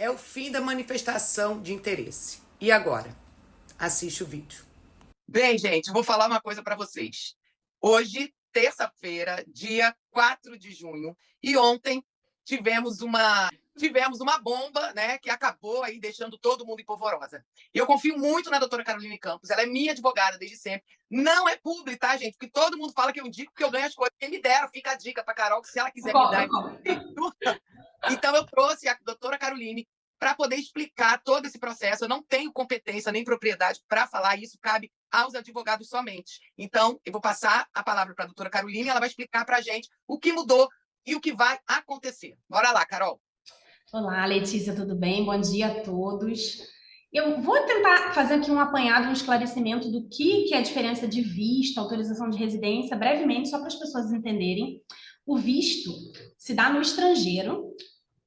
É o fim da manifestação de interesse. E agora? Assiste o vídeo. Bem, gente, vou falar uma coisa para vocês. Hoje, terça-feira, dia 4 de junho, e ontem tivemos uma bomba, né, que acabou aí deixando todo mundo em polvorosa. E eu confio muito na doutora Caroline Campos, ela é minha advogada desde sempre. Não é publi, tá, gente? Porque todo mundo fala que eu indico que eu ganho as coisas. Quem me dera, fica a dica para Carol, que se ela quiser me dar... Então, eu trouxe a doutora Caroline para poder explicar todo esse processo. Eu não tenho competência nem propriedade para falar, isso cabe aos advogados somente. Então, eu vou passar a palavra para a doutora Caroline, ela vai explicar para a gente o que mudou e o que vai acontecer. Bora lá, Carol. Olá, Letícia, tudo bem? Bom dia a todos. Eu vou tentar fazer aqui um apanhado, um esclarecimento do que é a diferença de visto, autorização de residência, brevemente, só para as pessoas entenderem. O visto se dá no estrangeiro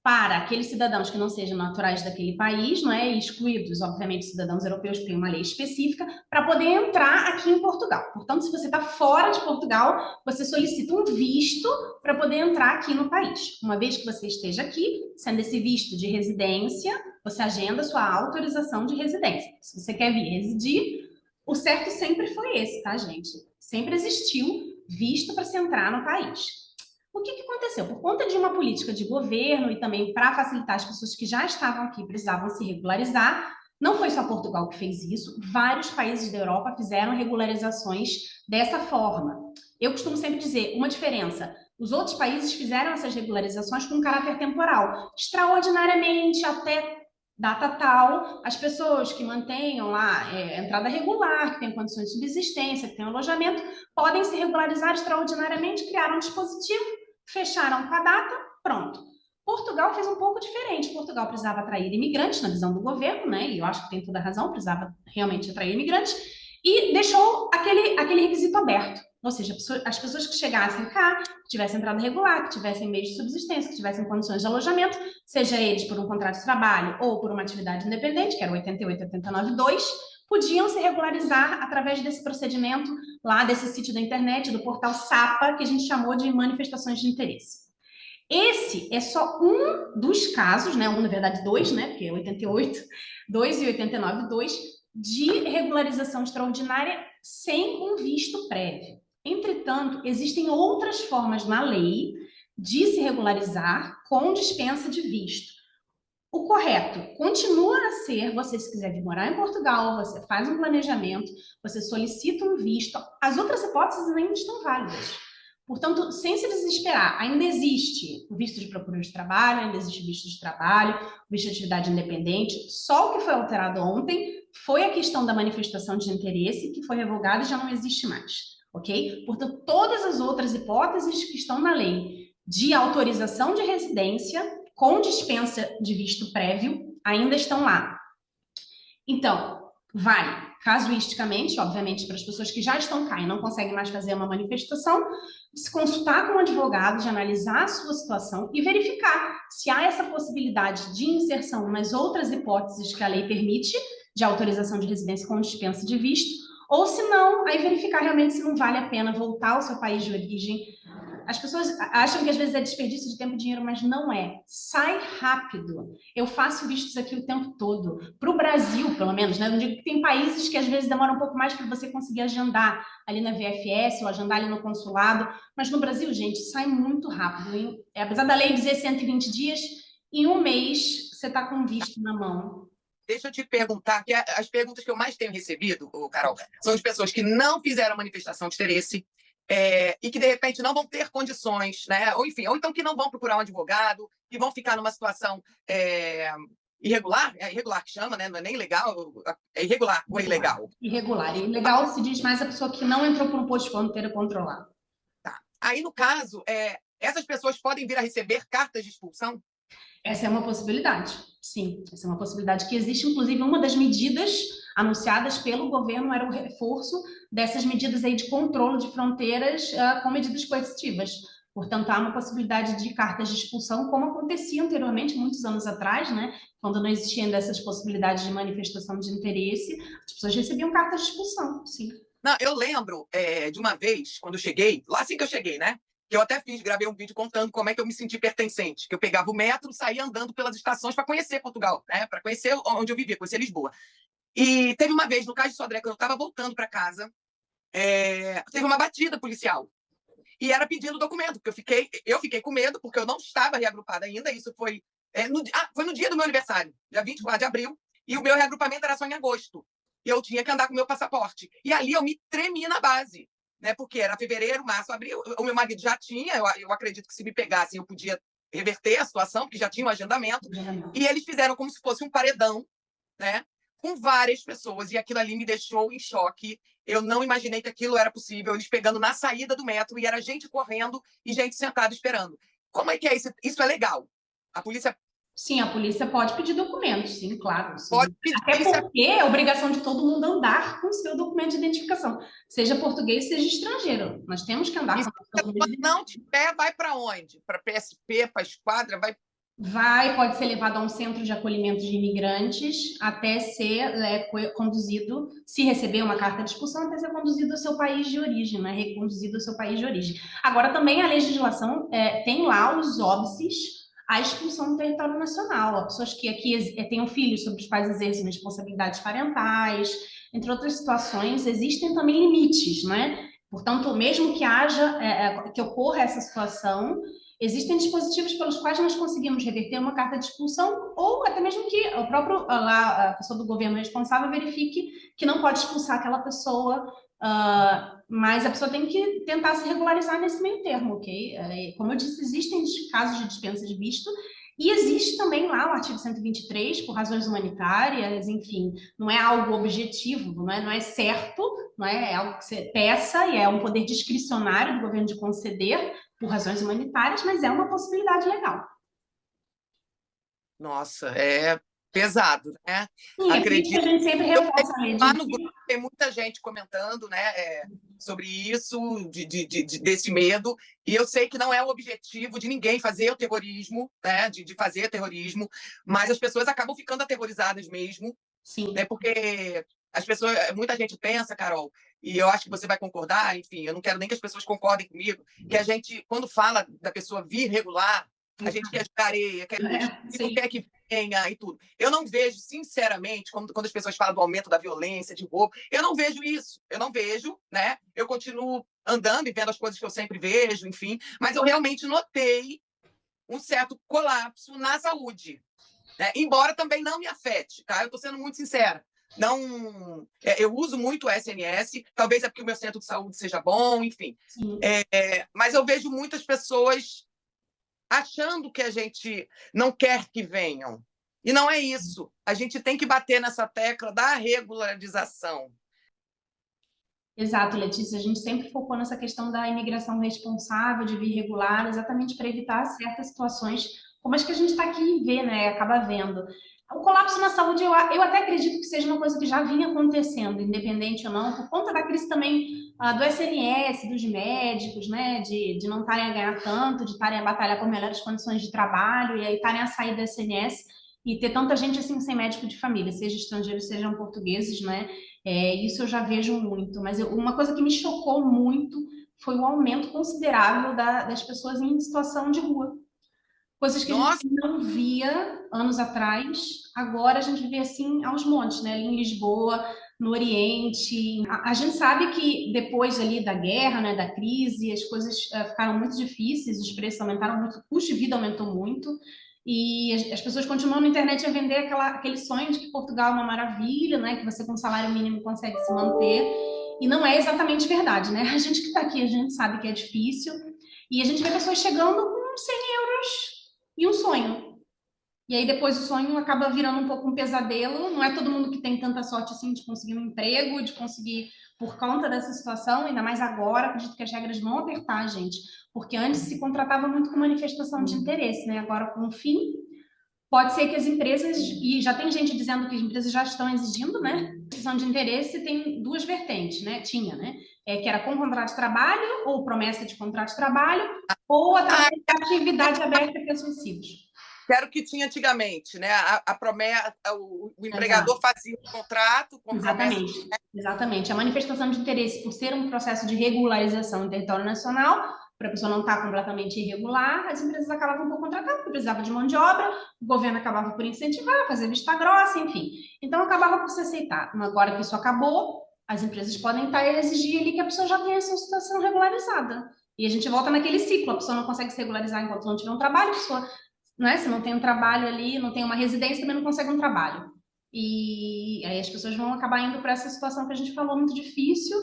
para aqueles cidadãos que não sejam naturais daquele país, não é? Excluídos, obviamente, cidadãos europeus, que tem uma lei específica, para poder entrar aqui em Portugal. Portanto, se você está fora de Portugal, você solicita um visto para poder entrar aqui no país. Uma vez que você esteja aqui, sendo esse visto de residência, você agenda sua autorização de residência. Se você quer vir residir, o certo sempre foi esse, tá, gente? Sempre existiu visto para se entrar no país. O que aconteceu? Por conta de uma política de governo e também para facilitar as pessoas que já estavam aqui, precisavam se regularizar, não foi só Portugal que fez isso, vários países da Europa fizeram regularizações dessa forma. Eu costumo sempre dizer, uma diferença, os outros países fizeram essas regularizações com caráter temporal, extraordinariamente até data tal, as pessoas que mantenham lá entrada regular, que têm condições de subsistência, que têm alojamento, podem se regularizar extraordinariamente, criar um dispositivo, fecharam com a data, pronto. Portugal fez um pouco diferente. Portugal precisava atrair imigrantes, na visão do governo, né? E eu acho que tem toda a razão, precisava realmente atrair imigrantes, e deixou aquele requisito aberto. Ou seja, as pessoas que chegassem cá, que tivessem entrada regular, que tivessem meios de subsistência, que tivessem condições de alojamento, seja eles por um contrato de trabalho ou por uma atividade independente, que era o 88-89-2, podiam se regularizar através desse procedimento lá desse sítio da internet, do portal SAPA, que a gente chamou de manifestações de interesse. Esse é só um dos casos, né? Na verdade, dois, né? Porque é 88-2 e 89-2, de regularização extraordinária sem um visto prévio. Entretanto, existem outras formas na lei de se regularizar com dispensa de visto. O correto continua a ser, você se quiser vir morar em Portugal, você faz um planejamento, você solicita um visto, as outras hipóteses ainda estão válidas. Portanto, sem se desesperar, ainda existe o visto de procura de trabalho, ainda existe o visto de trabalho, o visto de atividade independente, só o que foi alterado ontem foi a questão da manifestação de interesse, que foi revogada e já não existe mais, ok? Portanto, todas as outras hipóteses que estão na lei de autorização de residência com dispensa de visto prévio, ainda estão lá. Então, vale, casuisticamente, obviamente, para as pessoas que já estão cá e não conseguem mais fazer uma manifestação, se consultar com um advogado, de analisar a sua situação e verificar se há essa possibilidade de inserção nas outras hipóteses que a lei permite, de autorização de residência com dispensa de visto, ou se não, aí verificar realmente se não vale a pena voltar ao seu país de origem. As pessoas acham que às vezes é desperdício de tempo e dinheiro, mas não é. Sai rápido. Eu faço vistos aqui o tempo todo. Para o Brasil, pelo menos, né? Eu não digo que tem países que às vezes demoram um pouco mais para você conseguir agendar ali na VFS ou agendar ali no consulado, mas no Brasil, gente, sai muito rápido. Hein? Apesar da lei dizer 120 dias, em um mês você está com visto na mão. Deixa eu te perguntar, que as perguntas que eu mais tenho recebido, Carol, são de pessoas que não fizeram manifestação de interesse, e que, de repente, não vão ter condições, né? Ou, enfim, ou então que não vão procurar um advogado, que vão ficar numa situação irregular, é irregular que chama, né? Não é nem legal, é irregular ou é ilegal? Irregular. Ilegal se diz mais a pessoa que não entrou por um posto de fronteira controlado. Tá. Aí, no caso, essas pessoas podem vir a receber cartas de expulsão? Essa é uma possibilidade, sim. Essa é uma possibilidade que existe. Inclusive, uma das medidas anunciadas pelo governo era o reforço dessas medidas aí de controle de fronteiras com medidas coercitivas. Portanto, há uma possibilidade de cartas de expulsão, como acontecia anteriormente, muitos anos atrás, né? Quando não existiam dessas possibilidades de manifestação de interesse, as pessoas recebiam cartas de expulsão, sim. Não, eu lembro de uma vez, quando eu cheguei, lá assim que eu cheguei, né? que eu até gravei um vídeo contando como é que eu me senti pertencente, que eu pegava o metro e saía andando pelas estações para conhecer Portugal, né? Para conhecer onde eu vivia, conhecer Lisboa. E teve uma vez, no Cais de Sodré, quando eu estava voltando para casa, teve uma batida policial. E era pedindo documento, porque eu fiquei com medo, porque eu não estava reagrupada ainda. Isso foi, foi no dia do meu aniversário, dia 24 de abril, e o meu reagrupamento era só em agosto. E eu tinha que andar com o meu passaporte. E ali eu me tremi na base, né? Porque era fevereiro, março, abril. O meu marido já tinha, eu acredito que se me pegassem eu podia reverter a situação, porque já tinha um agendamento. E eles fizeram como se fosse um paredão, né? Com várias pessoas. E aquilo ali me deixou em choque. Eu não imaginei que aquilo era possível. Eles pegando na saída do metro e era gente correndo e gente sentada esperando. Como é que é isso? Isso é legal? A polícia Sim, a polícia pode pedir documentos, sim, claro. Sim. pode pedir. Até porque é obrigação de todo mundo andar com o seu documento de identificação, seja português, seja estrangeiro. Nós temos que andar com o nosso documento de identificação. Não tiver, vai para onde? Para PSP, para a esquadra? Pode ser levado a um centro de acolhimento de imigrantes até ser conduzido, se receber uma carta de expulsão, até ser conduzido ao seu país de origem, né? Reconduzido ao seu país de origem. Agora, também a legislação tem lá os óbices à expulsão do território nacional. Há pessoas que aqui tenham filhos sobre os quais exercem responsabilidades parentais, entre outras situações, existem também limites, né? Portanto, mesmo que que ocorra essa situação, existem dispositivos pelos quais nós conseguimos reverter uma carta de expulsão ou até mesmo que o próprio a pessoa do governo responsável verifique que não pode expulsar aquela pessoa, mas a pessoa tem que tentar se regularizar nesse meio termo, ok? Como eu disse, existem casos de dispensa de visto e existe também lá o artigo 123, por razões humanitárias, enfim, não é algo objetivo, não é certo, não é algo que você peça e é um poder discricionário do governo de conceder por razões humanitárias, mas é uma possibilidade legal. Nossa, é pesado, né? Sim, acredito que a gente sempre reforça a lei. Lá no grupo tem muita gente comentando, né, sobre isso, desse medo, e eu sei que não é o objetivo de ninguém fazer o terrorismo, né, de fazer terrorismo, mas as pessoas acabam ficando aterrorizadas mesmo. Sim. Né, porque muita gente pensa, Carol, e eu acho que você vai concordar, enfim, eu não quero nem que as pessoas concordem comigo, que a gente, quando fala da pessoa vir regular, a gente quer jogar areia, não quer que venha e tudo. Eu não vejo, sinceramente, quando as pessoas falam do aumento da violência, de roubo, eu não vejo isso. Eu não vejo, né? Eu continuo andando e vendo as coisas que eu sempre vejo, enfim, mas eu realmente notei um certo colapso na saúde. Né? Embora também não me afete, tá? Eu estou sendo muito sincera. Não, eu uso muito o SNS, talvez é porque o meu centro de saúde seja bom, enfim. Mas eu vejo muitas pessoas achando que a gente não quer que venham. E não é isso. A gente tem que bater nessa tecla da regularização. Exato, Letícia. A gente sempre focou nessa questão da imigração responsável, de vir regular, exatamente para evitar certas situações como as que a gente está aqui e vê, né? Acaba vendo. O colapso na saúde, eu até acredito que seja uma coisa que já vinha acontecendo, independente ou não, por conta da crise também do SNS, dos médicos, né? De não estarem a ganhar tanto, de estarem a batalhar por melhores condições de trabalho e aí estarem a sair do SNS e ter tanta gente assim sem médico de família, seja estrangeiros, sejam portugueses, né? Isso eu já vejo muito, mas uma coisa que me chocou muito foi o aumento considerável das pessoas em situação de rua. Coisas que a gente não via anos atrás, agora a gente vê assim aos montes, né? Ali em Lisboa, no Oriente. A gente sabe que depois ali da guerra, né, da crise, as coisas ficaram muito difíceis, os preços aumentaram muito, o custo de vida aumentou muito, e as pessoas continuam na internet a vender aquele sonho de que Portugal é uma maravilha, né? Que você com salário mínimo consegue se manter, e não é exatamente verdade, né? A gente que está aqui, a gente sabe que é difícil, e a gente vê pessoas chegando com 100 euros e um sonho. E aí depois o sonho acaba virando um pouco um pesadelo. Não é todo mundo que tem tanta sorte assim de conseguir um emprego, de conseguir por conta dessa situação, ainda mais agora, acredito que as regras vão apertar, gente, porque antes se contratava muito com manifestação de interesse, né? Agora com o fim, pode ser que as empresas, e já tem gente dizendo que as empresas já estão exigindo, né? Manifestação de interesse tem duas vertentes, né? Tinha, né? Que era com contrato de trabalho, ou promessa de contrato de trabalho, ou através da atividade aberta para suicídios. Que era o que tinha antigamente, né? A promessa, o empregador fazia um contrato com Exatamente. promessa. Exatamente. A manifestação de interesse, por ser um processo de regularização em território nacional, para a pessoa não estar completamente irregular, as empresas acabavam por contratar, porque precisava de mão de obra, o governo acabava por incentivar, fazer vista grossa, enfim. Então, acabava por se aceitar. Agora que isso acabou, as empresas podem estar e exigir ali que a pessoa já tenha essa situação regularizada. E a gente volta naquele ciclo, a pessoa não consegue se regularizar enquanto não tiver um trabalho, a pessoa, né, se não tem um trabalho ali, não tem uma residência, também não consegue um trabalho. E aí as pessoas vão acabar indo para essa situação que a gente falou, muito difícil,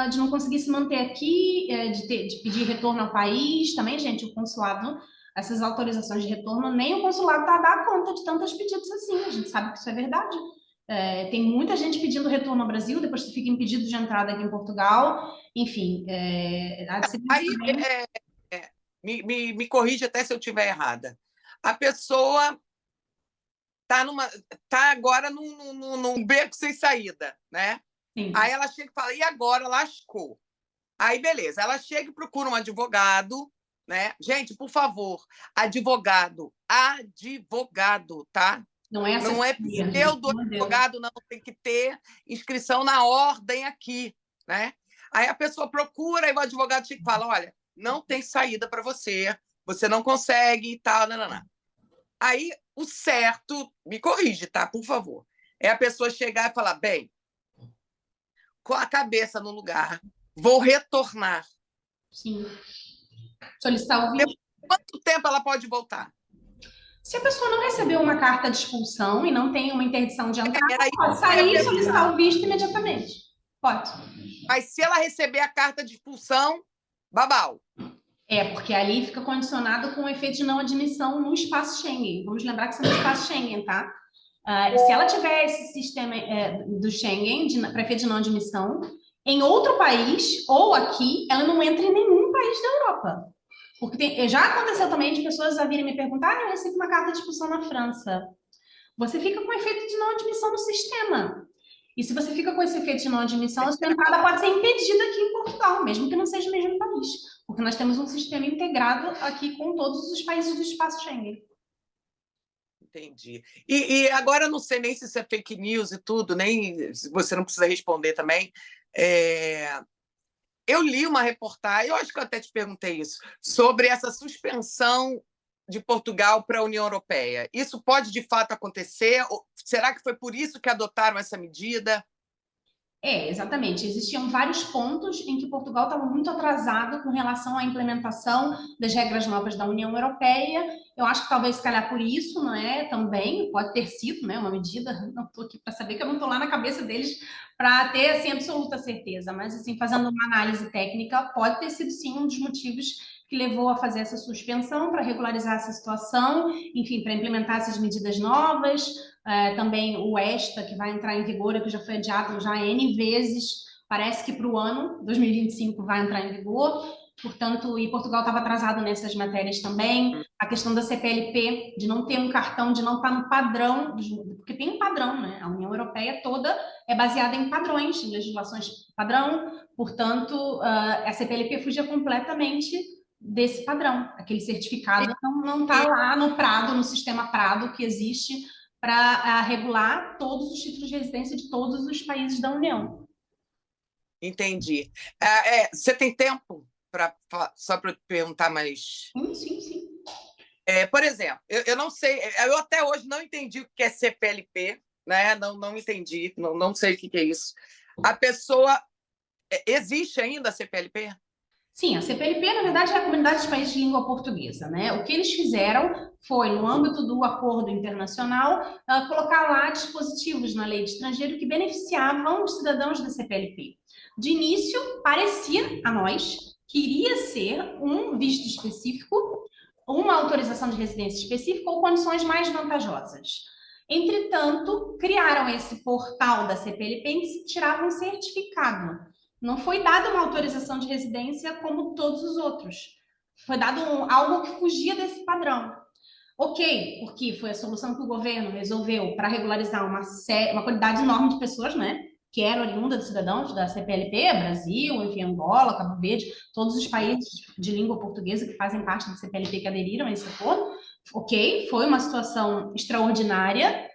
de não conseguir se manter aqui, de pedir retorno ao país. Também, gente, o consulado, essas autorizações de retorno, nem o consulado está a dar conta de tantos pedidos assim. A gente sabe que isso é verdade. Tem muita gente pedindo retorno ao Brasil, depois você fica impedido de entrada aqui em Portugal. Enfim, há de ser Aí, também. me corrige até se eu estiver errada. A pessoa tá agora num beco sem saída, né? Sim. Aí ela chega e fala, e agora? Lascou. Aí, beleza, ela chega e procura um advogado, né? Gente, por favor, advogado, tá? Não é Não é assessoria, gente, pseudo pelo amor de Deus. advogado, não, tem que ter inscrição na ordem aqui, né? Aí a pessoa procura e o advogado chega e fala, olha, não tem saída para você, você não consegue e tal, não. Aí o certo, me corrige, tá? Por favor. É a pessoa chegar e falar, bem, com a cabeça no lugar, vou retornar. Sim. Solicitar o visto. Quanto tempo ela pode voltar? Se a pessoa não recebeu uma carta de expulsão e não tem uma interdição de entrada, Era isso pode que eu ia sair e perguntar. solicitar o visto imediatamente. Pode. Mas se ela receber a carta de expulsão, babau. Porque ali fica condicionado com o efeito de não admissão no espaço Schengen. Vamos lembrar que são no espaço Schengen, tá? Se ela tiver esse sistema do Schengen, para efeito de não admissão, em outro país ou aqui, ela não entra em nenhum país da Europa. Porque já aconteceu também de pessoas a virem me perguntar, eu recebi uma carta de expulsão na França. Você fica com efeito de não admissão no sistema. E se você fica com esse efeito de não admissão, a sua entrada pode ser impedida aqui em Portugal, mesmo que não seja o mesmo país. Porque nós temos um sistema integrado aqui com todos os países do espaço Schengen. Entendi. E agora eu não sei nem se isso é fake news e tudo, nem você não precisa responder também. Eu li uma reportagem, eu acho que eu até te perguntei isso, sobre essa suspensão de Portugal para a União Europeia. Isso pode, de fato, acontecer? Ou será que foi por isso que adotaram essa medida? Exatamente. Existiam vários pontos em que Portugal estava muito atrasado com relação à implementação das regras novas da União Europeia. Eu acho que talvez, se calhar, por isso, não é? Também pode ter sido, né, uma medida. Não estou aqui para saber, que eu não estou lá na cabeça deles para ter assim absoluta certeza. Mas, assim, fazendo uma análise técnica, pode ter sido sim um dos motivos que levou a fazer essa suspensão para regularizar essa situação, enfim, para implementar essas medidas novas. Também o ESTA, que vai entrar em vigor, que já foi adiado já N vezes, parece que para o ano 2025 vai entrar em vigor, portanto, e Portugal estava atrasado nessas matérias também. A questão da CPLP, de não ter um cartão, de não estar no padrão, porque tem um padrão, né? A União Europeia toda é baseada em padrões, em legislações padrão, portanto, a CPLP fugia completamente desse padrão. Aquele certificado não está lá no Prado, no sistema Prado que existe para regular todos os títulos de residência de todos os países da União. Entendi. Você tem tempo só para te perguntar mais? Sim. Por exemplo, eu não sei, eu até hoje não entendi o que é CPLP, né? Não entendi, não sei o que é isso. A pessoa... Existe ainda a CPLP? Sim, a CPLP, na verdade, é a Comunidade de Países de Língua Portuguesa, né? O que eles fizeram foi, no âmbito do acordo internacional, colocar lá dispositivos na lei de estrangeiro que beneficiavam os cidadãos da CPLP. De início, parecia a nós que iria ser um visto específico, uma autorização de residência específica ou condições mais vantajosas. Entretanto, criaram esse portal da CPLP em que se tirava um certificado. Não foi dada uma autorização de residência como todos os outros. Foi dado algo que fugia desse padrão. Ok, porque foi a solução que o governo resolveu para regularizar uma quantidade enorme de pessoas, né? Que eram oriundas de cidadãos da CPLP, Brasil, enfim, Angola, Cabo Verde, todos os países de língua portuguesa que fazem parte da CPLP que aderiram a esse acordo. Ok, foi uma situação extraordinária,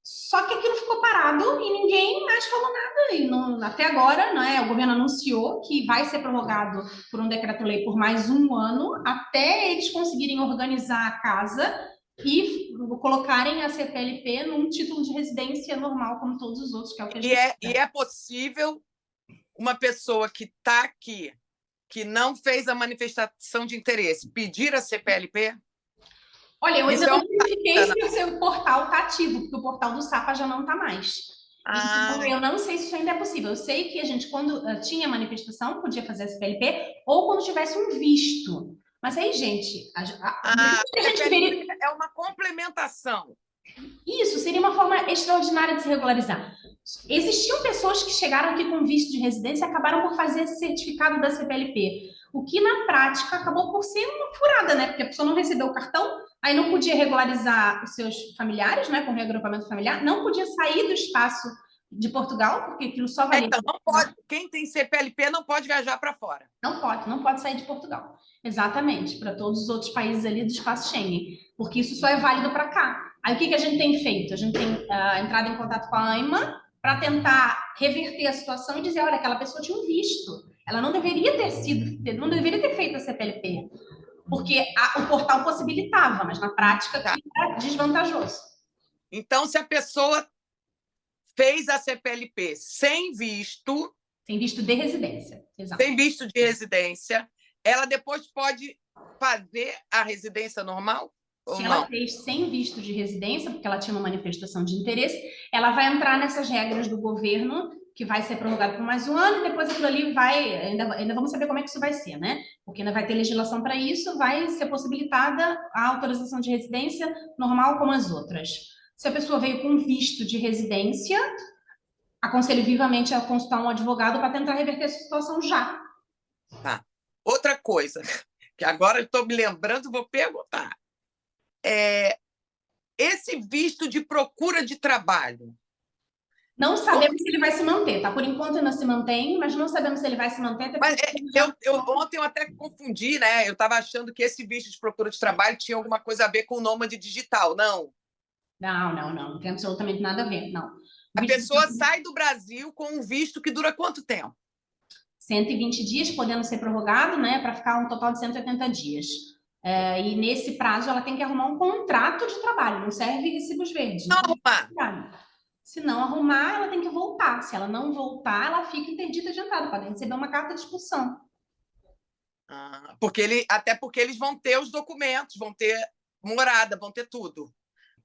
Só que aquilo ficou parado e ninguém mais falou nada. E até agora, o governo anunciou que vai ser prorrogado por um decreto-lei por mais um ano, até eles conseguirem organizar a casa e colocarem a CPLP num título de residência normal, como todos os outros, que é o que a gente E é possível uma pessoa que está aqui, que não fez a manifestação de interesse, pedir a CPLP? Olha, eu Isso ainda é não um... verifiquei se o seu portal está ativo, porque o portal do SAPA já não está mais. Então, eu não sei se isso ainda é possível. Eu sei que a gente, quando tinha manifestação, podia fazer a CPLP, ou quando tivesse um visto. Mas aí, gente, a gente CPLP é uma complementação. Isso seria uma forma extraordinária de se regularizar. Existiam pessoas que chegaram aqui com visto de residência e acabaram por fazer esse certificado da CPLP, o que na prática acabou por ser uma furada, né? Porque a pessoa não recebeu o cartão, aí não podia regularizar os seus familiares, né? Com reagrupamento familiar, não podia sair do espaço de Portugal, porque aquilo só valia. Então, não pode, quem tem CPLP não pode viajar para fora. Não pode sair de Portugal. Exatamente, para todos os outros países ali do espaço Schengen, porque isso só é válido para cá. Aí o que a gente tem feito? A gente tem entrado em contato com a AIMA para tentar reverter a situação e dizer, olha, aquela pessoa tinha um visto, ela não deveria não deveria ter feito a CPLP, porque o portal possibilitava, mas na prática era desvantajoso. Então, se a pessoa fez a CPLP sem visto... Sem visto de residência, exato. Sem visto de residência, ela depois pode fazer a residência normal? Se ela fez sem visto de residência, porque ela tinha uma manifestação de interesse, ela vai entrar nessas regras do governo, que vai ser prorrogado por mais um ano, e depois aquilo ali vai... Ainda vamos saber como é que isso vai ser, né? Porque ainda vai ter legislação para isso, vai ser possibilitada a autorização de residência normal como as outras. Se a pessoa veio com visto de residência, aconselho vivamente a consultar um advogado para tentar reverter essa situação já. Tá. Outra coisa, que agora eu estou me lembrando, vou perguntar. Esse visto de procura de trabalho. Não sabemos se ele vai se manter, tá? Por enquanto ainda se mantém, mas não sabemos se ele vai se manter. Mas ontem eu até confundi, né? Eu estava achando que esse visto de procura de trabalho tinha alguma coisa a ver com o nômade digital. Não. Não tem absolutamente nada a ver, não. A pessoa sai do Brasil com um visto que dura quanto tempo? 120 dias, podendo ser prorrogado, né? Para ficar um total de 180 dias. E nesse prazo ela tem que arrumar um contrato de trabalho, não serve recibos verdes. Não arrumar. Se não arrumar, ela tem que voltar. Se ela não voltar, ela fica interdita de entrada, pode receber uma carta de expulsão. Até porque eles vão ter os documentos, vão ter morada, vão ter tudo.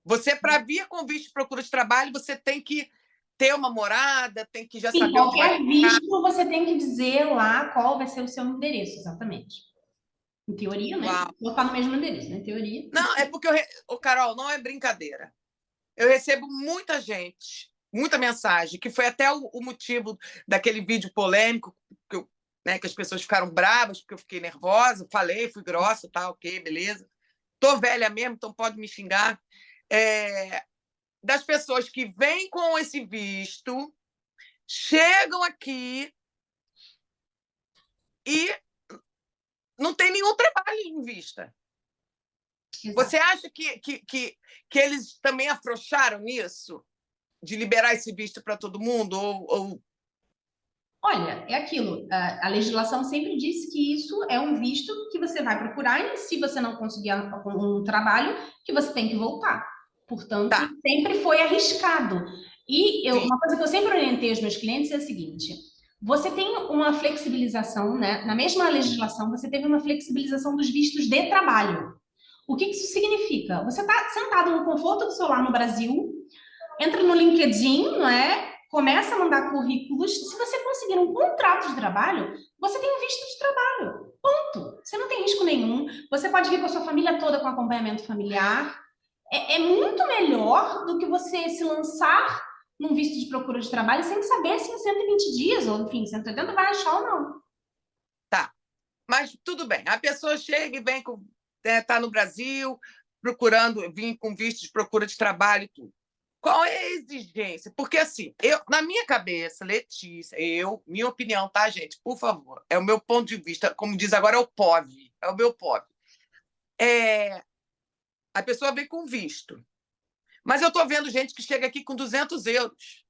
Você, para vir com visto de procura de trabalho, você tem que ter uma morada, tem que já saber onde vai ficar. Visto, você tem que dizer lá qual vai ser o seu endereço, exatamente. Em teoria, né? Vou estar no mesmo endereço, né? Em teoria. Não, é porque Carol, não é brincadeira. Eu recebo muita gente, muita mensagem, que foi até o motivo daquele vídeo polêmico, que as pessoas ficaram bravas, porque eu fiquei nervosa, falei, fui grossa, tá, ok, beleza. Tô velha mesmo, então pode me xingar. Das pessoas que vêm com esse visto, chegam aqui e não tem nenhum trabalho em vista. Exato. Você acha que eles também afrouxaram nisso? De liberar esse visto para todo mundo? Olha, é aquilo. A legislação sempre disse que isso é um visto que você vai procurar e se você não conseguir um trabalho, que você tem que voltar. Portanto, sempre foi arriscado. E uma coisa que eu sempre orientei aos meus clientes é a seguinte: você tem uma flexibilização, né? Na mesma legislação, você teve uma flexibilização dos vistos de trabalho. O que isso significa? Você está sentado no conforto do seu lar no Brasil, entra no LinkedIn, não é? Começa a mandar currículos. Se você conseguir um contrato de trabalho, você tem um visto de trabalho. Ponto. Você não tem risco nenhum. Você pode vir com a sua família toda com acompanhamento familiar. É muito melhor do que você se lançar num visto de procura de trabalho sem saber se em 120 dias, ou enfim, 180 vai achar ou não. Tá. Mas tudo bem. A pessoa chega e vem com... Está no Brasil, vir com visto de procura de trabalho e tudo. Qual é a exigência? Porque, assim, na minha cabeça, Letícia, minha opinião, tá, gente? Por favor, é o meu ponto de vista, como diz agora, é o POV, é o meu POV. A pessoa vem com visto. Mas eu estou vendo gente que chega aqui com 200 euros.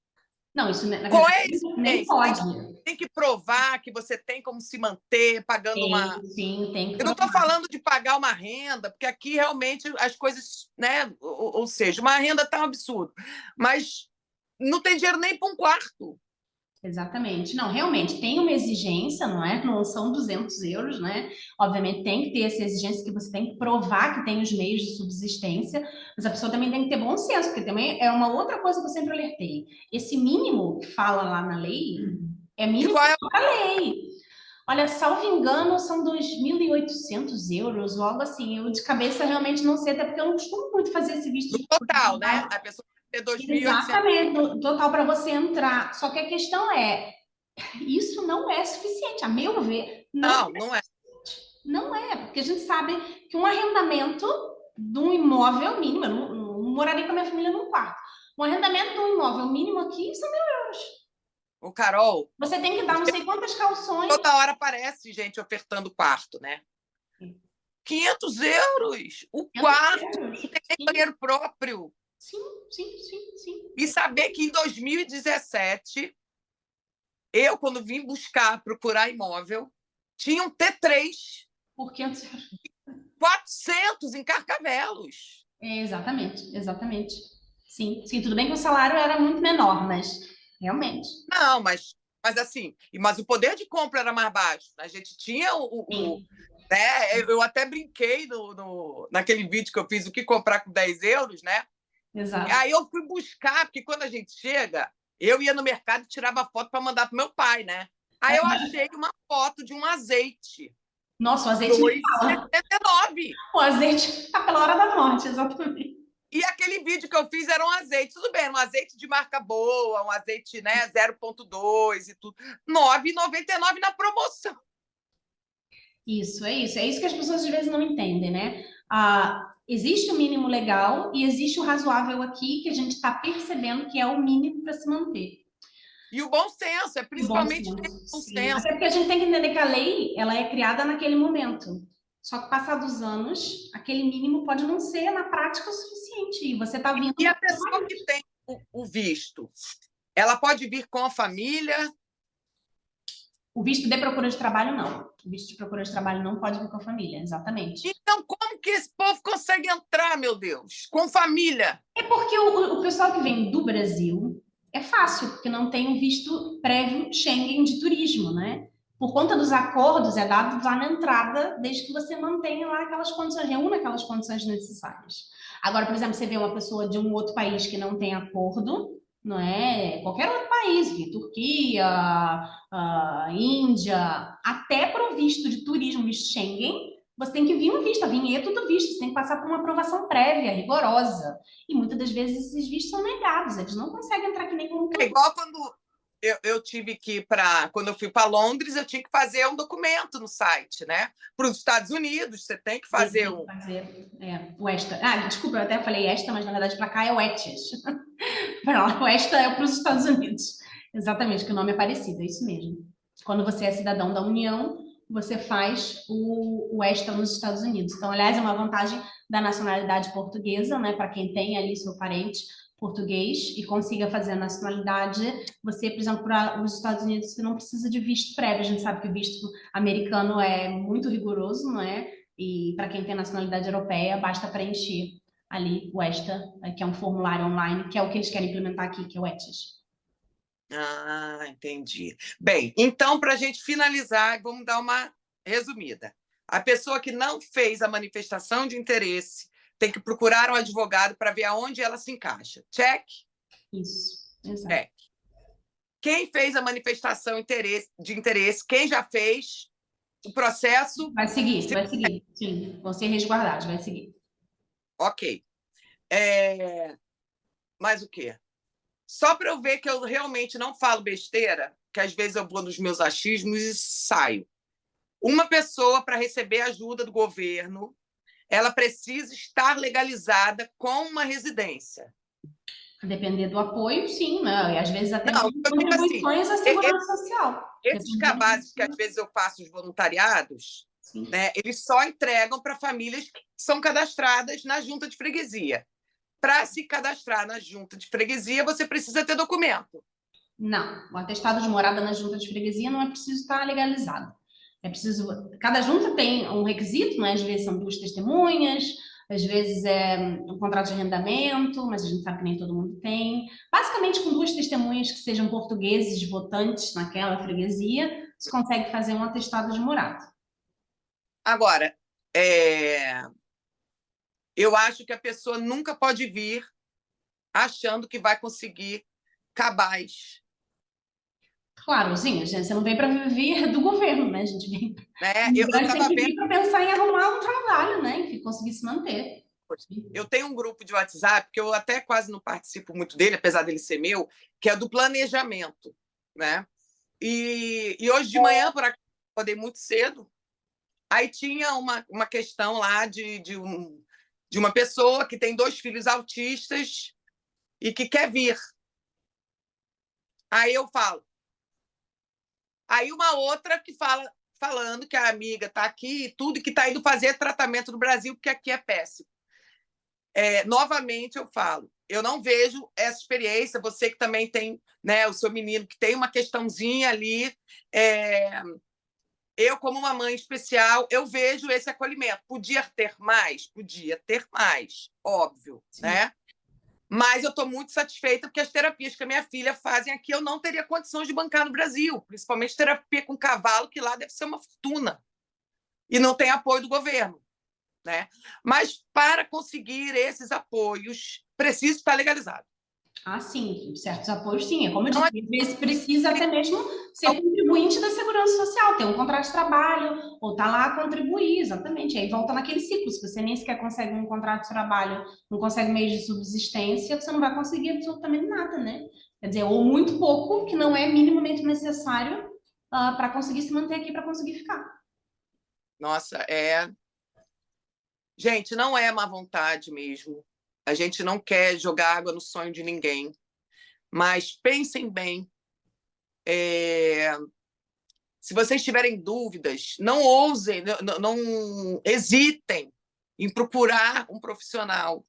Não, isso na Qual verdade é esse nem mês? pode. Tem que provar que você tem como se manter pagando uma... Sim, tem que Eu não estou provar. falando de pagar uma renda, porque aqui realmente as coisas, né? Ou seja, uma renda está um absurdo. Mas não tem dinheiro nem para um quarto. Exatamente. Não, realmente, tem uma exigência, não é? Não são 200 euros, né? Obviamente tem que ter essa exigência que você tem que provar que tem os meios de subsistência, mas a pessoa também tem que ter bom senso, porque também é uma outra coisa que eu sempre alertei. Esse mínimo que fala lá na lei é E mínimo qual é da lei. Olha, salvo engano, são 2.800 euros ou algo assim. Eu de cabeça realmente não sei, até porque eu não costumo muito fazer esse visto o de total, né? A pessoa tem que ter 2.800. exatamente, total para você entrar. Só que a questão é, isso não é suficiente, a meu ver, Não, não é. não é, porque a gente sabe que um arrendamento de um imóvel mínimo, eu não moraria com a minha família num quarto, um arrendamento de um imóvel mínimo aqui são 1.000 euros. O Carol, Você tem que dar não sei quantas calções. toda hora aparece gente ofertando quarto, né? 500 euros o 500 quarto, euros. não tem nem Sim, banheiro próprio. sim, sim, sim, sim. E saber que em 2017, eu, quando vim procurar imóvel, tinha um T3, Por 500 euros. 400 em Carcavelos. Exatamente, exatamente. Sim, sim, tudo bem que o salário era muito menor, mas realmente. Não, mas assim, mas o poder de compra era mais baixo. A gente tinha Sim, né? Eu até brinquei naquele vídeo que eu fiz o que comprar com 10 euros, né? exato. Aí eu fui buscar, porque quando a gente chega, eu ia no mercado e tirava foto para mandar para meu pai, né? Aí eu achei uma foto de um azeite. Nossa, o azeite nem fala. 2,79. O azeite tá pela hora da morte, exatamente. E aquele vídeo que eu fiz era um azeite, tudo bem, um azeite de marca boa, um azeite, né, 0,2 e tudo. R$ 9,99 na promoção. Isso, é isso. É isso que as pessoas às vezes não entendem, né? Existe o mínimo legal e existe o razoável aqui que a gente está percebendo que é o mínimo para se manter. E o bom senso, é E o bom principalmente ter senso, bom sim. senso. Até porque a gente tem que entender que a lei, ela é criada naquele momento. Só que passados anos, aquele mínimo pode não ser na prática o suficiente. E você está vindo. E a pessoa que tem o visto, ela pode vir com a família? O visto de procura de trabalho, não. O visto de procura de trabalho não pode vir com a família, exatamente. Então, como que esse povo consegue entrar, meu Deus? Com família? É porque o pessoal que vem do Brasil é fácil, porque não tem um visto prévio Schengen de turismo, né? Por conta dos acordos, é dado lá na entrada, desde que você mantenha lá aquelas condições, reúna aquelas condições necessárias. Agora, por exemplo, você vê uma pessoa de um outro país que não tem acordo, não é? Qualquer outro país, Turquia, Índia, até para o visto de turismo, visto Schengen, você tem que vir um visto, a vinheta do visto, você tem que passar por uma aprovação prévia, rigorosa. E muitas das vezes esses vistos são negados, eles não conseguem entrar que nem como É igual quando eu tive que ir para. Quando eu fui para Londres, eu tinha que fazer um documento no site, né? Para os Estados Unidos, você tem que fazer um. o ESTA. Desculpa, eu até falei ESTA, mas na verdade para cá é o ETIAS. O ESTA é para os Estados Unidos. Exatamente, que o nome é parecido, é isso mesmo. Quando você é cidadão da União, você faz o ESTA nos Estados Unidos. Então, aliás, é uma vantagem da nacionalidade portuguesa, né? Para quem tem ali seu parente português e consiga fazer a nacionalidade, você, por exemplo, para os Estados Unidos, você não precisa de visto prévio. A gente sabe que o visto americano é muito rigoroso, não é? E para quem tem nacionalidade europeia, basta preencher ali o ESTA, que é um formulário online, que é o que eles querem implementar aqui, que é o ETIAS. Ah, entendi. Bem, então, para a gente finalizar, vamos dar uma resumida. A pessoa que não fez a manifestação de interesse tem que procurar um advogado para ver aonde ela se encaixa. Check? Isso, exato. Check. Quem fez a manifestação de interesse, quem já fez, o processo... Vai seguir, sim. Vão ser resguardados, vai seguir. Ok. Mais o quê? Só para eu ver que eu realmente não falo besteira, que às vezes eu vou nos meus achismos e saio. Uma pessoa, para receber ajuda do governo, ela precisa estar legalizada com uma residência. Depender do apoio, sim, né? E às vezes até Não, contribuições à segurança social. Esses cabazes que às vezes eu faço os voluntariados, né, eles só entregam para famílias que são cadastradas na junta de freguesia. para se cadastrar na junta de freguesia, você precisa ter documento. Não, o atestado de morada na junta de freguesia não é preciso estar legalizado. É preciso. Cada junta tem um requisito, né? Às vezes são 2 testemunhas, às vezes é um contrato de arrendamento, mas a gente sabe que nem todo mundo tem. Basicamente, com 2 testemunhas que sejam portugueses, votantes naquela freguesia, se consegue fazer um atestado de morada. Agora, eu acho que a pessoa nunca pode vir achando que vai conseguir cabaz. Claro, sim, você não vem para viver do governo, né? A gente vem. Né? O Eu imigrante tem estava que vendo. vir para pensar em arrumar um trabalho, né? Enfim, conseguir se manter. Eu tenho um grupo de WhatsApp, que eu até quase não participo muito dele, apesar dele ser meu, que é do planejamento. Né? E hoje de manhã, por aqui, acordei muito cedo, aí tinha uma questão lá de uma pessoa que tem 2 filhos autistas e que quer vir. Aí eu falo. Aí uma outra que falando que a amiga está aqui e tudo, e que está indo fazer tratamento no Brasil, porque aqui é péssimo. Novamente eu falo, eu não vejo essa experiência, você que também tem, né, o seu menino que tem uma questãozinha ali, eu, como uma mãe especial, eu vejo esse acolhimento. Podia ter mais, óbvio, né? Mas eu estou muito satisfeita porque as terapias que a minha filha fazem aqui eu não teria condições de bancar no Brasil, principalmente terapia com cavalo, que lá deve ser uma fortuna. E não tem apoio do governo. Né? Mas para conseguir esses apoios, precisa estar legalizado. Ah, sim, certos apoios, sim. É como eu Então, disse, às vezes precisa até mesmo ser contribuinte da segurança social, ter um contrato de trabalho, ou estar lá a contribuir, exatamente. Aí volta naquele ciclo. Se você nem sequer consegue um contrato de trabalho, não consegue meios de subsistência, você não vai conseguir absolutamente nada, né? Quer dizer, ou muito pouco, que não é minimamente necessário para conseguir se manter aqui, para conseguir ficar. Nossa, gente, não é má vontade mesmo. A gente não quer jogar água no sonho de ninguém. Mas pensem bem. Se vocês tiverem dúvidas, não ousem, não hesitem em procurar um profissional.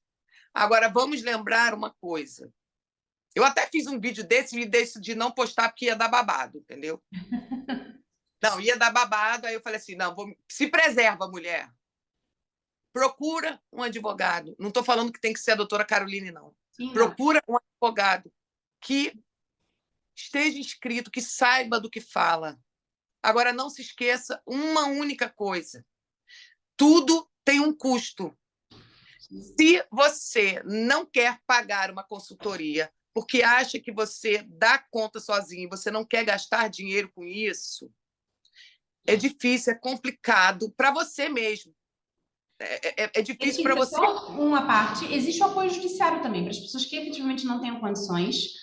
Agora, vamos lembrar uma coisa. Eu até fiz um vídeo desse e decidi não postar porque ia dar babado, entendeu? Não, ia dar babado. Aí eu falei assim, não, se preserva, mulher. Procura um advogado. Não estou falando que tem que ser a doutora Caroline, não. Sim, Procura um advogado que esteja inscrito, que saiba do que fala. Agora, não se esqueça uma única coisa. Tudo tem um custo. Se você não quer pagar uma consultoria porque acha que você dá conta sozinho, você não quer gastar dinheiro com isso, é difícil, é complicado para você mesmo. É difícil para você. Só uma parte, existe o apoio judiciário também, para as pessoas que efetivamente não tenham condições.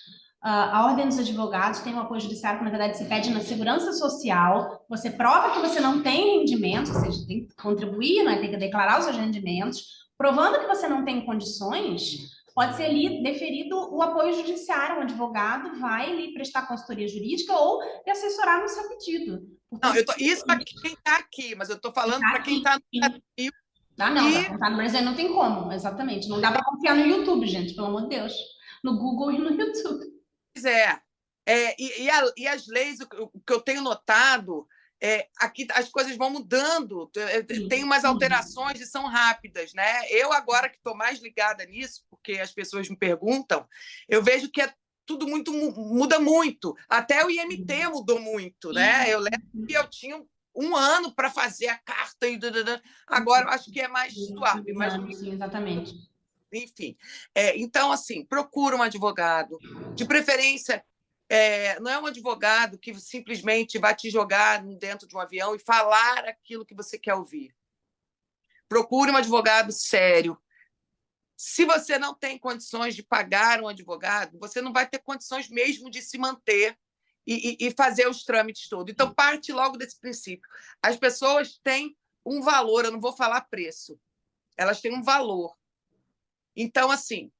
A Ordem dos Advogados tem um apoio judiciário que, na verdade, se pede na segurança social. Você prova que você não tem rendimento, ou seja, tem que contribuir, né? Tem que declarar os seus rendimentos. Provando que você não tem condições, pode ser ali deferido o apoio judiciário. Um advogado vai lhe prestar consultoria jurídica ou lhe assessorar no seu pedido. Não, isso para quem está aqui, mas eu estou falando para quem está no Brasil. Ah, não, para contar no Brasil não tem como, exatamente. Não dá para confiar no YouTube, gente, pelo amor de Deus. No Google e no YouTube. Pois e as leis, o que eu tenho notado, aqui as coisas vão mudando, tem umas alterações e são rápidas, né? Eu agora que estou mais ligada nisso, porque as pessoas me perguntam, eu vejo que tudo muda muito. Até o IMT mudou muito, né? Eu lembro que eu tinha um ano para fazer a carta e agora eu acho que é mais suave, mais sim, exatamente. enfim. Então, assim, procura um advogado, de preferência. Não é um advogado que simplesmente vai te jogar dentro de um avião e falar aquilo que você quer ouvir. Procure um advogado sério. Se você não tem condições de pagar um advogado, você não vai ter condições mesmo de se manter e fazer os trâmites todos. Então, parte logo desse princípio. As pessoas têm um valor, eu não vou falar preço, elas têm um valor. Então, assim,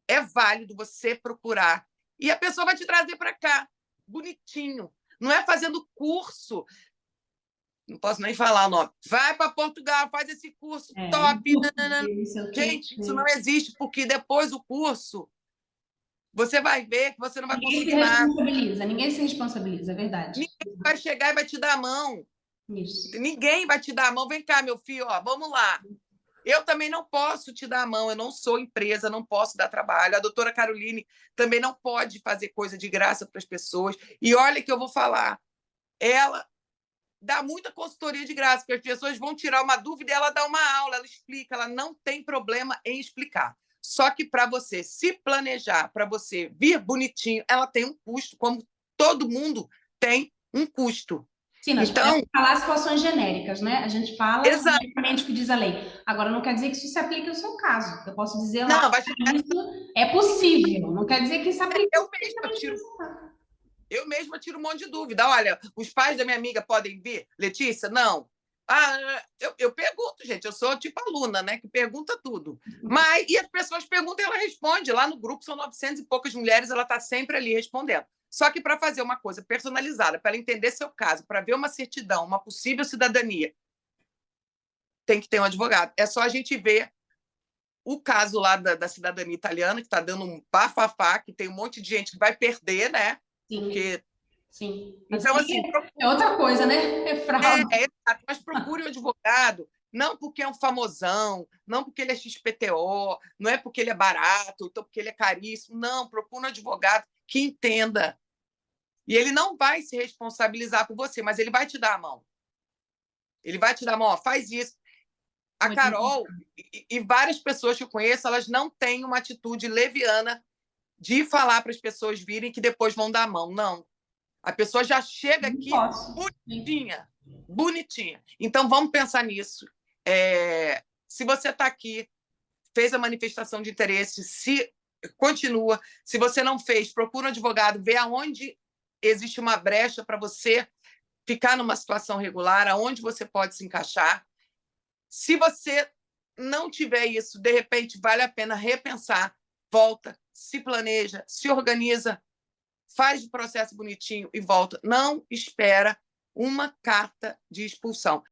é válido você procurar. E a pessoa vai te trazer para cá, bonitinho. Não é fazendo curso não posso nem falar o nome. Vai para Portugal, faz esse curso top. Gente, isso não existe, porque depois do curso você vai ver que você não vai conseguir nada. Ninguém se responsabiliza, é verdade. Ninguém vai chegar e vai te dar a mão. Isso. Ninguém vai te dar a mão. Vem cá, meu filho, ó, vamos lá. Eu também não posso te dar a mão, eu não sou empresa, não posso dar trabalho. A doutora Caroline também não pode fazer coisa de graça para as pessoas. E olha que eu vou falar, ela dá muita consultoria de graça, porque as pessoas vão tirar uma dúvida e ela dá uma aula, ela explica, ela não tem problema em explicar. Só que para você se planejar, para você vir bonitinho, ela tem um custo, como todo mundo tem um custo. Sim, nós podemos falar situações genéricas, né? A gente fala genericamente o que diz a lei. Agora, não quer dizer que isso se aplique ao seu caso. Eu posso dizer lá que isso é possível. Não quer dizer que isso aplique ao seu caso. Eu mesma tiro um monte de dúvida. Olha, os pais da minha amiga podem vir? Letícia, não. Eu pergunto, gente. Eu sou tipo aluna, né? Que pergunta tudo. E as pessoas perguntam e ela responde. Lá no grupo são 900 e poucas mulheres, ela está sempre ali respondendo. Só que para fazer uma coisa personalizada, para ela entender seu caso, para ver uma certidão, uma possível cidadania, tem que ter um advogado. É só a gente ver o caso lá da cidadania italiana, que está dando um bafafá, que tem um monte de gente que vai perder, né? Sim. Porque... Sim. Então, assim, é outra coisa, né? É fraude. Mas procure um advogado, não porque é um famosão, não porque ele é XPTO, não é porque ele é barato, então porque ele é caríssimo. Não, procure um advogado que entenda. E ele não vai se responsabilizar por você, mas ele vai te dar a mão. Ele vai te dar a mão, ó, faz isso. A Carol e várias pessoas que eu conheço, elas não têm uma atitude leviana de falar para as pessoas virem que depois vão dar a mão. Não. A pessoa já chega aqui bonitinha, bonitinha. Então, vamos pensar nisso. Se você está aqui, fez a manifestação de interesse, se continua. Se você não fez, procura um advogado, vê aonde existe uma brecha para você ficar numa situação regular, aonde você pode se encaixar. Se você não tiver isso, de repente, vale a pena repensar, volta, se planeja, se organiza, faz o processo bonitinho e volta. Não espera uma carta de expulsão.